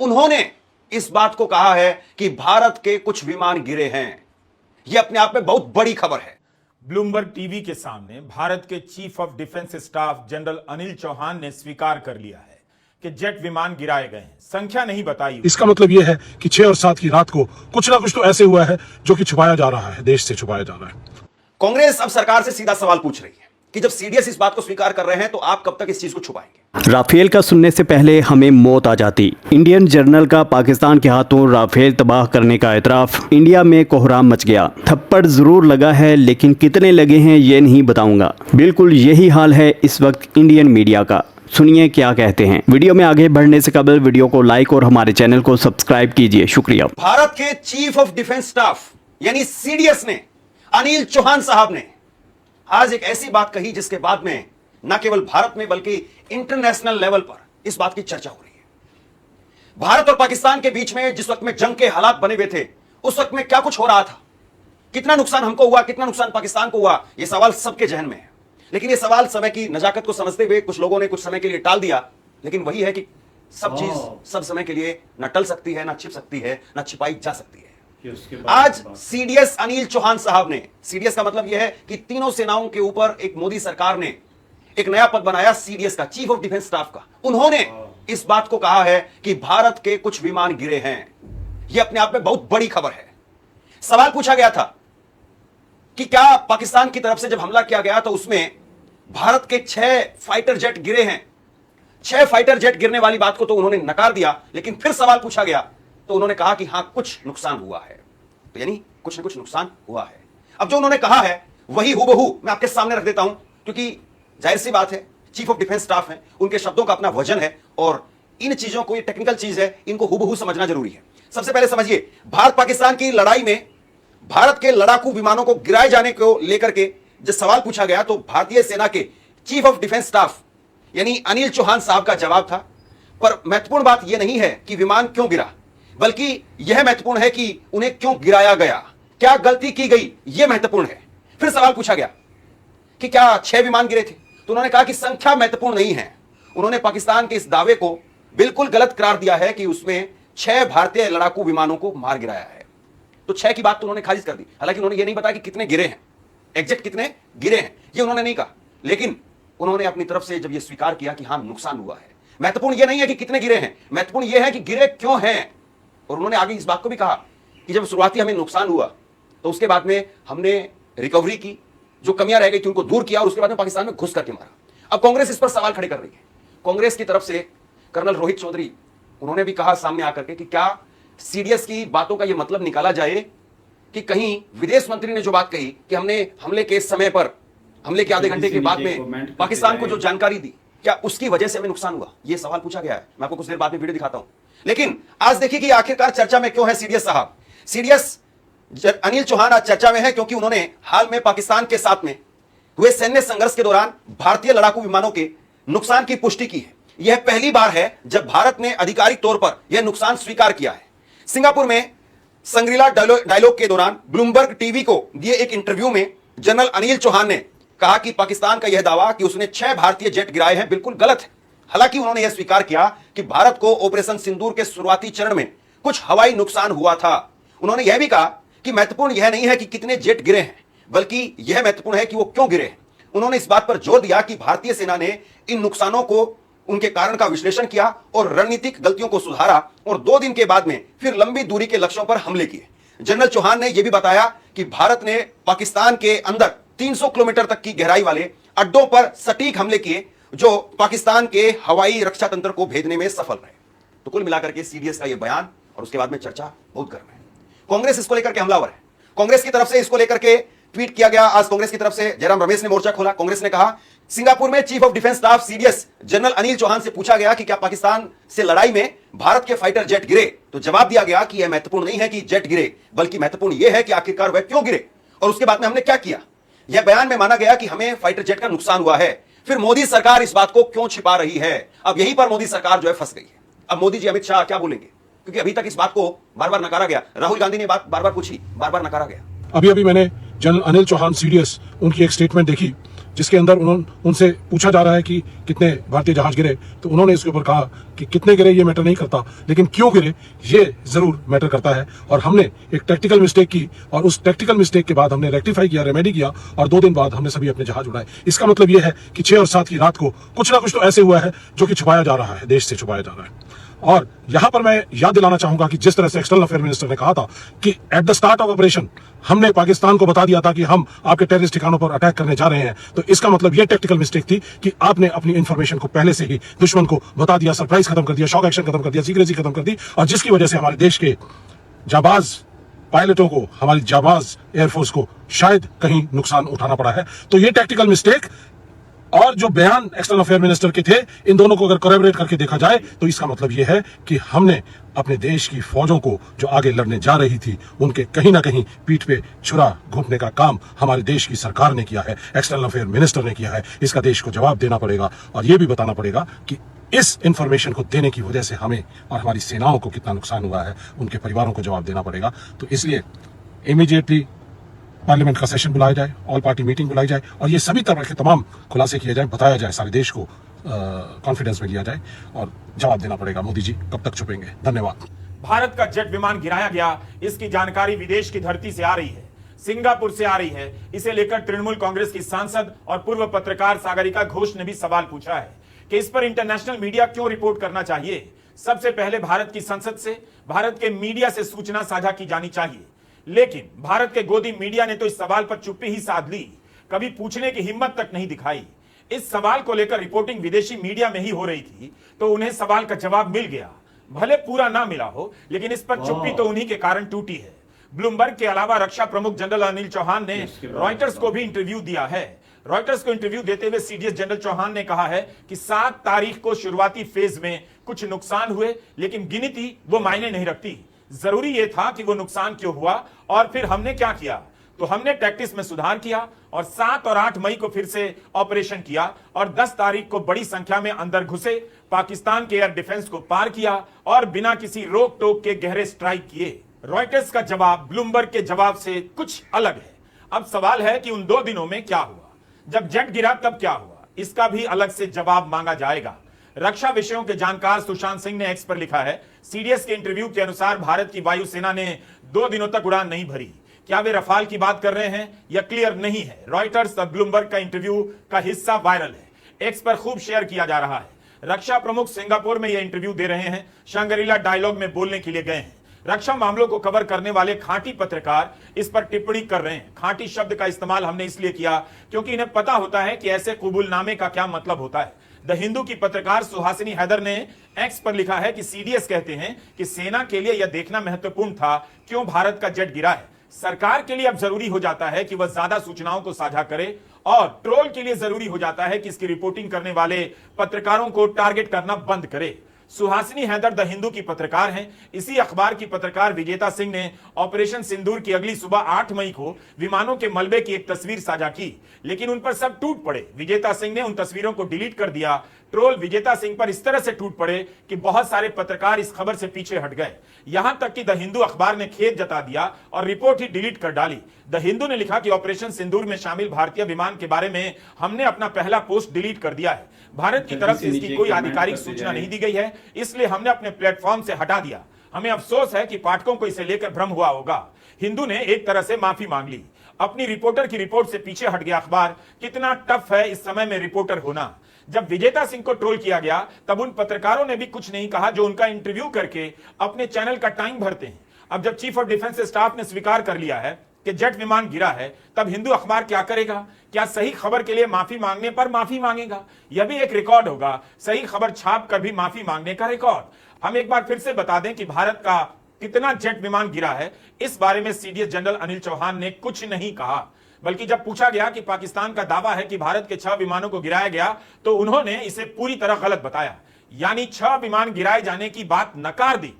उन्होंने इस बात को कहा है कि भारत के कुछ विमान गिरे हैं। यह अपने आप में बहुत बड़ी खबर है। ब्लूमबर्ग टीवी के सामने भारत के chief of defence staff general Anil Chauhan ने स्वीकार कर लिया है कि जेट विमान गिराए गए हैं। संख्या नहीं बताई। इसका मतलब यह है कि 6 और 7 की रात को कुछ ना कुछ तो ऐसे हुआ है जो कि छुपाया जा रहा है, देश से छुपाया जा रहा है। कांग्रेस अब सरकार से सीधा सवाल पूछ रही है कि जब सीडीएस इस बात को स्वीकार कर रहे हैं तो आप कब तक इस चीज को छुपाएंगे? राफेल का सुनने से पहले हमें मौत आ जाती। इंडियन जर्नल का पाकिस्तान के हाथों राफेल तबाह करने का एतराफ। इंडिया में कोहराम मच गया। थप्पड़ जरूर लगा है, लेकिन कितने लगे हैं ये नहीं बताऊंगा। बिल्कुल यही हाल है इस वक्त इंडियन मीडिया का। सुनिए क्या कहते हैं। वीडियो में आगे बढ़ने से कबल वीडियो को लाइक और हमारे चैनल को सब्सक्राइब कीजिए। शुक्रिया। भारत के चीफ ऑफ डिफेंस स्टाफ यानी सीडीएस ने, अनिल चौहान साहब ने आज एक ऐसी बात कही जिसके बाद में न केवल भारत में बल्कि इंटरनेशनल लेवल पर इस बात की चर्चा हो रही है। भारत और पाकिस्तान के बीच में जिस वक्त में जंग के हालात बने हुए थे, उस वक्त में क्या कुछ हो रहा था, कितना नुकसान हमको हुआ, कितना नुकसान पाकिस्तान को हुआ, यह सवाल सबके जहन में है। लेकिन यह सवाल समय की नजाकत को समझते हुए कुछ लोगों ने कुछ समय के लिए टाल दिया। लेकिन वही है कि सब चीज सब समय के लिए न टल सकती है, न छिप सकती है, न छिपाई जा सकती है। आज सीडीएस अनिल चौहान साहब ने, सीडीएस का मतलब यह है कि तीनों सेनाओं के ऊपर एक मोदी सरकार ने एक नया पद बनाया, सीडीएस का, चीफ ऑफ डिफेंस स्टाफ का। उन्होंने इस बात को कहा है कि भारत के कुछ विमान गिरे हैं। यह अपने आप में बहुत बड़ी खबर है। सवाल पूछा गया था कि क्या पाकिस्तान की तरफ से जब हमला किया गया तो उसमें भारत के 6 फाइटर जेट गिरे हैं। 6 फाइटर जेट गिरने वाली बात को तो उन्होंने नकार दिया, लेकिन फिर सवाल पूछा गया तो उन्होंने कहा कि हां कुछ नुकसान हुआ है। तो यानी कुछ न कुछ नुकसान हुआ है। अब जो उन्होंने कहा है वही हूबहू मैं आपके सामने रख देता हूं, क्योंकि जाहिर सी बात है चीफ ऑफ डिफेंस स्टाफ है, उनके शब्दों का अपना वजन है और इन चीजों को, ये टेक्निकल चीज है, इनको हूबहू समझना जरूरी है। सबसे पहले समझिए, भारत पाकिस्तान की लड़ाई में भारत के लड़ाकू विमानों को गिराए जाने को लेकर के जब सवाल पूछा गया तो भारतीय सेना के चीफ ऑफ डिफेंस स्टाफ यानी अनिल चौहान साहब का जवाब था, पर महत्वपूर्ण बात यह नहीं है कि विमान क्यों गिरा, बल्कि यह महत्वपूर्ण है कि उन्हें क्यों गिराया गया, क्या गलती की गई, यह महत्वपूर्ण है। फिर सवाल पूछा गया कि क्या 6 विमान गिरे थे, तो उन्होंने कहा कि संख्या महत्वपूर्ण नहीं है। उन्होंने पाकिस्तान के इस दावे को बिल्कुल गलत करार दिया है कि उसमें 6 भारतीय लड़ाकू विमानों को मार गिराया है। तो 6 की बात तो उन्होंने खारिज कर दी। हालांकि उन्होंने यह नहीं बताया कि कितने गिरे हैं, एग्जैक्ट कितने गिरे हैं, यह उन्होंने नहीं कहा। लेकिन उन्होंने अपनी तरफ से जब यह स्वीकार किया कि हां नुकसान हुआ है, महत्वपूर्ण यह नहीं है कि कितने गिरे हैं, महत्वपूर्ण यह है कि गिरे क्यों हैं। और उन्होंने आगे इस बात को भी कहा कि जब शुरुआती हमें नुकसान हुआ तो उसके बाद में हमने रिकवरी की, जो कमियां रह गई थी उनको दूर किया और उसके बाद में पाकिस्तान में घुस करके मारा। अब कांग्रेस इस पर सवाल खड़े कर रही है। कांग्रेस की तरफ से कर्नल रोहित चौधरी, उन्होंने भी कहा सामने आकर के कि क्या सीडीएस की बातों का यह मतलब निकाला जाए कि कहीं विदेश मंत्री ने जो बात कही कि हमने हमले के समय पर, हमले के आधे घंटे के बाद में पाकिस्तान को जो जानकारी दी, क्या उसकी वजह से हमें नुकसान हुआ, यह सवाल पूछा गया है। मैं आपको कुछ देर बाद में वीडियो दिखाता हूं। लेकिन आज देखिए कि आखिरकार चर्चा में क्यों है सीडीएस साहब। सीडीएस अनिल चौहान आज चर्चा में है क्योंकि उन्होंने हाल में पाकिस्तान के साथ में हुए सैन्य संघर्ष के दौरान भारतीय लड़ाकू विमानों के नुकसान की पुष्टि की है। यह पहली बार है जब भारत ने आधिकारिक तौर पर यह नुकसान स्वीकार किया है। सिंगापुर में संग्रीला डायलॉग के दौरान ब्लूमबर्ग टीवी को दिए एक इंटरव्यू में जनरल अनिल चौहान ने कहा कि पाकिस्तान का यह दावा कि उसने 6 भारतीय जेट गिराए हैं बिल्कुल गलत है। हालांकि उन्होंने यह स्वीकार किया कि भारत को ऑपरेशन सिंदूर के शुरुआती चरण में कुछ हवाई नुकसान हुआ था। उन्होंने यह भी कहा कि महत्वपूर्ण यह नहीं है कि कितने जेट गिरे हैं, बल्कि यह महत्वपूर्ण है कि वो क्यों गिरे हैं। उन्होंने इस बात पर जोर दिया कि भारतीय सेना ने इन नुकसानों को, उनके कारण का विश्लेषण किया और रणनीतिक गलतियों को सुधारा और 2 दिन के बाद में फिर लंबी दूरी के लक्ष्यों पर हमले किए। जनरल चौहान ने यह भी बताया कि भारत ने पाकिस्तान के अंदर 300 किलोमीटर तक की गहराई वाले अड्डों पर सटीक हमले किए जो पाकिस्तान के हवाई रक्षा तंत्र को भेदने में सफल रहे। तो कुल मिलाकर के सीडीएस का यह बयान और उसके बाद में चर्चा बहुत गर्म है। कांग्रेस इसको लेकर के हमलावर है। कांग्रेस की तरफ से इसको लेकर के ट्वीट किया गया। आज कांग्रेस की तरफ से जयराम रमेश ने मोर्चा खोला। कांग्रेस ने कहा, सिंगापुर में chief of defence staff CDS general Anil Chauhan से पूछा गया कि क्या पाकिस्तान से लड़ाई में भारत के फाइटर जेट गिरे, तो जवाब दिया गया कि यह महत्वपूर्ण नहीं है कि जेट गिरे, बल्कि महत्वपूर्ण यह है कि आखिरकार वह क्यों गिरे और उसके बाद में हमने क्या किया। यह बयान में माना गया कि हमें फाइटर जेट का नुकसान हुआ है। फिर मोदी सरकार इस बात को क्यों छिपा रही है? अब यहीं पर मोदी सरकार जो है फंस गई है। अब मोदी जी, अमित शाह क्या बोलेंगे? क्योंकि अभी तक इस बात को बार बार नकारा गया। राहुल गांधी ने बात बार बार पूछी, बार बार नकारा गया। अभी मैंने जनरल अनिल चौहान सीडीएस, उनकी एक स्टेटमेंट देखी जिसके अंदर उनसे पूछा जा रहा है कि कितने भारतीय जहाज गिरे, तो उन्होंने इसके ऊपर कहा कि कितने गिरे ये मैटर नहीं करता, लेकिन क्यों गिरे ये जरूर मैटर करता है। और हमने एक टैक्टिकल मिस्टेक की और उस टैक्टिकल मिस्टेक के बाद हमने रेक्टिफाई किया, रेमेडी किया और 2 दिन बाद हमने सभी अपने जहाज उड़ाए। इसका मतलब यह है कि 6 और 7 की रात को कुछ ना कुछ तो ऐसे हुआ है जो कि छुपाया जा रहा है, देश से छुपाया जा रहा है। और यहां पर मैं याद दिलाना चाहूंगा कि जिस तरह से एक्सटर्नल अफेयर मिनिस्टर ने कहा था कि at the start of operation हमने पाकिस्तान को बता दिया था कि हम आपके टेररिस्ट ठिकानों पर अटैक करने जा रहे हैं, तो इसका मतलब यह टैक्टिकल मिस्टेक थी कि आपने अपनी इंफॉर्मेशन को पहले से ही दुश्मन को बता दिया, सरप्राइज खत्म कर दिया, शॉक एक्शन खत्म कर दिया, सीक्रेसी खत्म कर दी, और जिसकी वजह से हमारे देश के जाबाज पायलटों को, हमारी जाबाज एयरफोर्स को शायद कहीं नुकसान उठाना पड़ा है। तो ये टैक्टिकल मिस्टेक और जो बयान एक्सटर्नल अफेयर मिनिस्टर के थे, इन दोनों को अगर कोलैबोरेट करके देखा जाए तो इसका मतलब यह है कि हमने अपने देश की फौजों को जो आगे लड़ने जा रही थी उनके कहीं ना कहीं पीठ पे छुरा घोंपने का काम हमारे देश की सरकार ने किया है, एक्सटर्नल अफेयर मिनिस्टर ने किया है। इसका देश को जवाब देना पड़ेगा और यह भी बताना पड़ेगा कि इस इंफॉर्मेशन को देने की वजह से हमें और हमारी सेनाओं को कितना नुकसान हुआ है, उनके परिवारों को जवाब देना पड़ेगा। तो इसलिए इमीडिएटली पार्लियामेंट का सेशन बुलाया जाए, ऑल पार्टी मीटिंग बुलाई जाए और ये सभी तरह के तमाम खुलासे किए जाए, बताया जाए, सारे देश को कॉन्फिडेंस में लिया जाए और जवाब देना पड़ेगा। मोदी जी कब तक छुपेंगे? धन्यवाद। भारत का जेट विमान गिराया गया, इसकी जानकारी विदेश की धरती से आ रही है, सिंगापुर से आ रही है। इसे लेकर तृणमूल कांग्रेस की सांसद और पूर्व पत्रकार सागरिका घोष ने भी सवाल पूछा है कि इस पर इंटरनेशनल मीडिया क्यों रिपोर्ट करना चाहिए। सबसे पहले भारत की संसद से, भारत के मीडिया से सूचना साझा की जानी चाहिए, लेकिन भारत के गोदी मीडिया ने तो इस सवाल पर चुप्पी ही साध ली, कभी पूछने की हिम्मत तक नहीं दिखाई। इस सवाल को लेकर रिपोर्टिंग विदेशी मीडिया में ही हो रही थी, तो उन्हें सवाल का जवाब मिल गया, भले पूरा ना मिला हो, लेकिन इस पर चुप्पी तो उन्हीं के कारण टूटी है। ब्लूमबर्ग के अलावा रक्षा प्रमुख जनरल अनिल चौहान ने रॉयटर्स को भी इंटरव्यू दिया है। रॉयटर्स को इंटरव्यू देते हुए सीडीएस जनरल चौहान ने कहा है कि 7 तारीख को शुरुआती फेज में कुछ नुकसान हुए, लेकिन गिनती वो मायने नहीं रखती। जरूरी यह था कि वो नुकसान क्यों हुआ और फिर हमने क्या किया। तो हमने टैक्टिस में सुधार किया और 7 और 8 मई को फिर से ऑपरेशन किया और 10 तारीख को बड़ी संख्या में अंदर घुसे, पाकिस्तान के एयर डिफेंस को पार किया और बिना किसी रोक टोक के गहरे स्ट्राइक किए। रॉयटर्स का जवाब ब्लूमबर्ग के जवाब से कुछ अलग है। अब सवाल है कि उन 2 दिनों में क्या हुआ, जब जेट गिरा तब क्या हुआ, इसका भी अलग से जवाब मांगा जाएगा। रक्षा विषयों के जानकार सुशांत सिंह ने एक्स पर लिखा है, सीडीएस के इंटरव्यू के अनुसार भारत की वायुसेना ने 2 दिनों तक उड़ान नहीं भरी। क्या वे रफाल की बात कर रहे हैं या क्लियर नहीं है। रॉयटर्स और ब्लूमबर्ग का इंटरव्यू का हिस्सा वायरल है, एक्स पर खूब शेयर किया जा रहा है। रक्षा प्रमुख सिंगापुर में यह इंटरव्यू दे रहे हैं, शंगरीला डायलॉग में बोलने के लिए गए हैं। रक्षा मामलों को कवर करने वाले खांटी पत्रकार इस पर टिप्पणी कर रहे हैं। खांटी शब्द का इस्तेमाल हमने इसलिए किया क्योंकि इन्हें पता होता है कि ऐसे कबूलनामे का क्या मतलब होता है। द हिंदू की पत्रकार सुहासिनी हैदर ने एक्स पर लिखा है कि सीडीएस कहते हैं कि सेना के लिए यह देखना महत्वपूर्ण था क्यों भारत का जेट गिरा है। सरकार के लिए अब जरूरी हो जाता है कि वह ज्यादा सूचनाओं को साझा करे और ट्रोल के लिए जरूरी हो जाता है कि इसकी रिपोर्टिंग करने वाले पत्रकारों को टारगेट करना बंद करे। सुहासिनी हैदर द हिंदू की पत्रकार हैं। इसी अखबार की पत्रकार विजेता सिंह ने ऑपरेशन सिंदूर की अगली सुबह 8 मई को विमानों के मलबे की एक तस्वीर साझा की, लेकिन उन पर सब टूट पड़े। विजेता सिंह ने उन तस्वीरों को डिलीट कर दिया। ट्रोल विजेता सिंह पर इस तरह से टूट पड़े कि बहुत सारे पत्रकार इस खबर से पीछे हट गए। यहां तक कि द हिंदू अखबार ने खेद जता दिया और रिपोर्ट ही डिलीट कर डाली। द हिंदू ने लिखा कि ऑपरेशन सिंदूर में शामिल भारतीय विमान के बारे में हमने अपना पहला पोस्ट डिलीट कर दिया है। भारत की तरफ से इसकी कोई आधिकारिक सूचना नहीं दी गई है, इसलिए हमने अपने प्लेटफॉर्म से हटा दिया। हमें अफसोस है कि पाठकों को इसे लेकर भ्रम हुआ होगा। हिंदू ने एक तरह से माफी मांग ली। अपनी रिपोर्टर की रिपोर्ट से पीछे हट गया अखबार। कितना टफ है इस समय में रिपोर्टर होना। जब विजेता सिंह को ट्रोल किया गया तब उन पत्रकारों ने भी कुछ नहीं कहा जो उनका इंटरव्यू करके अपने चैनल का टाइम भरते हैं। अब जब चीफ ऑफ डिफेंस स्टाफ ने स्वीकार कर लिया है कि जेट विमान गिरा है, तब हिंदू अखबार क्या करेगा? क्या सही खबर के लिए माफी मांगने पर माफी मांगेगा? यह भी एक रिकॉर्ड होगा, सही खबर छाप कर भी माफी मांगने का रिकॉर्ड। हम एक बार फिर से बता दें कि भारत का कितना जेट विमान गिरा है, इस बारे में सीडीएस जनरल अनिल चौहान ने कुछ नहीं कहा। बल्कि जब पूछा गया कि पाकिस्तान का दावा है कि भारत के 6 विमानों को गिराया गया, तो उन्होंने इसे पूरी तरह गलत बताया, यानी 6 विमान गिराए जाने की बात नकार दी।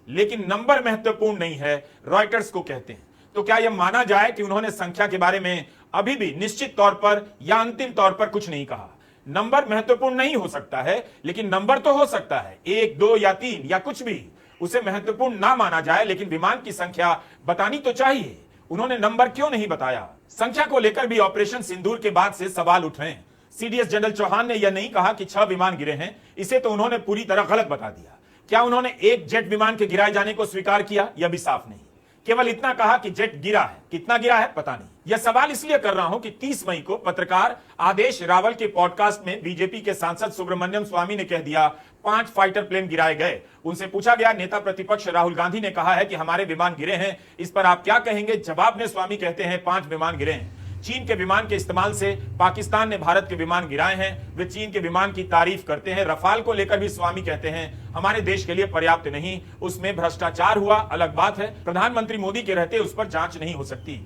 लेकिन नंबर महत्वपूर्ण नहीं है, रॉयटर्स को कहते हैं। तो क्या यह माना जाए कि उन्होंने संख्या के बारे में अभी भी निश्चित तौर पर या अंतिम तौर पर कुछ नहीं कहा? नंबर महत्वपूर्ण नहीं हो सकता है, लेकिन नंबर तो हो सकता है, 1, 2 या 3 या कुछ भी। उसे महत्वपूर्ण ना माना जाए, लेकिन विमान की संख्या बतानी तो चाहिए। उन्होंने नंबर क्यों नहीं बताया? संख्या को लेकर भी ऑपरेशन सिंदूर के बाद से सवाल उठ रहे हैं। सीडीएस जनरल चौहान ने यह नहीं कहा कि 6 विमान गिरे हैं, इसे तो उन्होंने पूरी तरह गलत बता दिया। क्या उन्होंने एक जेट विमान के गिराए जाने को स्वीकार किया? यह भी साफ नहीं, केवल इतना कहा कि जेट गिरा है। कितना गिरा है पता नहीं। यह सवाल इसलिए कर रहा हूं कि 30 मई को पत्रकार आदेश रावल के पॉडकास्ट में बीजेपी के सांसद सुब्रमण्यम स्वामी ने कह दिया 5 फाइटर प्लेन गिराए गए। उनसे पूछा गया, नेता प्रतिपक्ष राहुल गांधी ने कहा है कि हमारे विमान गिरे हैं, इस पर आप क्या कहेंगे? जवाब में स्वामी कहते हैं 5 विमान गिरे हैं। चीन के विमान के इस्तेमाल से पाकिस्तान ने भारत के विमान गिराए हैं। वे चीन के विमान की तारीफ करते हैं। रफाल को लेकर भी स्वामी कहते हैं हमारे देश के लिए पर्याप्त नहीं, उसमें भ्रष्टाचार हुआ, अलग बात है। प्रधानमंत्री मोदी के रहते उस पर जांच नहीं हो सकती।